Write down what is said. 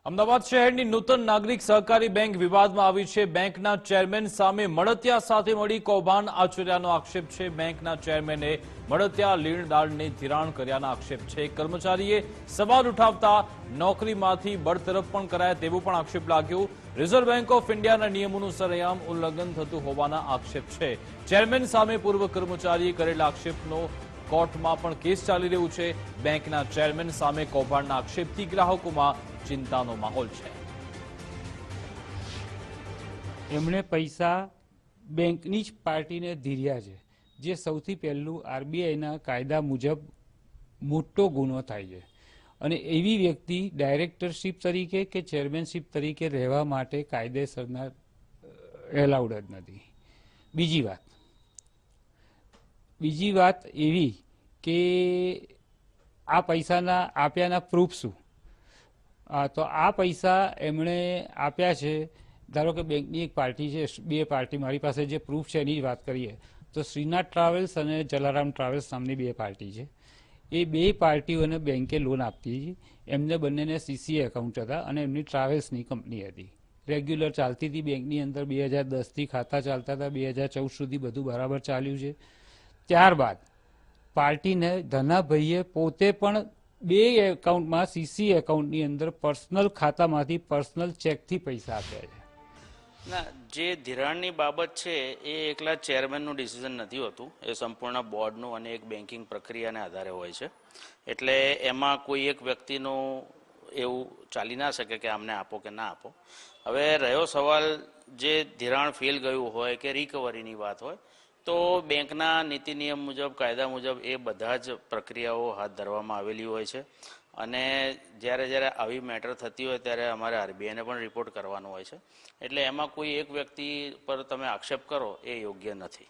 અમદાવાદ શહેરની નૂતન નાગરિક સહકારી બેંક વિવાદમાં આવી છે। બેંકના ચેરમેન સામે મળતિયા સાથે મળી કૌભાંડ આચર્યાનો આક્ષેપ છે। બેંકના ચેરમેને મળતિયા લીણદારને ધિરાણ કર્યાના આક્ષેપ છે। કર્મચારીએ સવાલ ઉઠાવતા નોકરીમાંથી બરતરફ પણ કરાયા તેવો પણ આક્ષેપ લાગ્યો। રિઝર્વ બેંક ઓફ ઇન્ડિયાના નિયમોનું સરેઆમ ઉલ્લંઘન થતું હોવાના આક્ષેપ છે। ચેરમેન સામે પૂર્વ કર્મચારીએ કરેલા આક્ષેપનો કોર્ટમાં પણ કેસ ચાલી રહ્યું છે। બેંકના ચેરમેન સામે કૌભાંડના આક્ષેપથી ગ્રાહકોમાં ચિંતાનો માહોલ છે। એમણે પૈસા બેંકની જ પાર્ટીને ધીર્યા છે, જે સૌથી પહેલું આરબીઆઈના કાયદા મુજબ મોટો ગુનો થાય છે। અને એવી વ્યક્તિ ડાયરેક્ટરશીપ તરીકે કે ચેરમેનશીપ તરીકે રહેવા માટે કાયદેસરના એલાઉડ જ નથી। બીજી વાત એવી કે આ પૈસાના આપ્યાના પ્રૂફ શું? તો આ પૈસા એમણે આપ્યા છે। ધારો કે બેંકની એક પાર્ટી છે, બે પાર્ટી, મારી પાસે જે પ્રૂફ છે એની વાત કરીએ તો શ્રીનાથ ટ્રાવેલ્સ અને જલારામ ટ્રાવેલ્સ નામની બે પાર્ટી છે। એ બે પાર્ટીઓને બેંકે લોન આપતી હતી। એમને બંનેને સીસીએ એકાઉન્ટ હતા અને એમની ટ્રાવેલ્સની કંપની હતી, રેગ્યુલર ચાલતી હતી બેંકની અંદર। 2010થી ખાતા ચાલતા હતા, 2014 સુધી બધું બરાબર ચાલ્યું છે। ત્યારબાદ પાર્ટીને ધનાભાઈએ પોતે પણ બે એકાઉન્ટમાં, સીસી એકાઉન્ટની અંદર પર્સનલ ખાતામાંથી પર્સનલ ચેકથી પૈસા આપ્યા છે। ના, જે ધિરાણની બાબત છે એ એકલા ચેરમેનનું ડિસિઝન નથી હોતું, એ સંપૂર્ણ બોર્ડનું અને એક બેન્કિંગ પ્રક્રિયાને આધારે હોય છે। એટલે એમાં કોઈ એક વ્યક્તિનું એવું ચાલી ના શકે કે આમને આપો કે ના આપો। હવે રહ્યો સવાલ જે ધિરાણ ફેલ ગયું હોય કે રિકવરીની વાત હોય, તો બેંકના નીતિ નિયમ મુજબ, કાયદા મુજબ એ બધા જ પ્રક્રિયાઓ હાથ ધરવામાં આવેલી હોય છે। અને જ્યારે આવી મેટર થતી હોય ત્યારે અમારે આરબીઆઈને પણ રિપોર્ટ કરવાનો હોય છે। એટલે એમાં કોઈ એક વ્યક્તિ પર તમે આક્ષેપ કરો એ યોગ્ય નથી।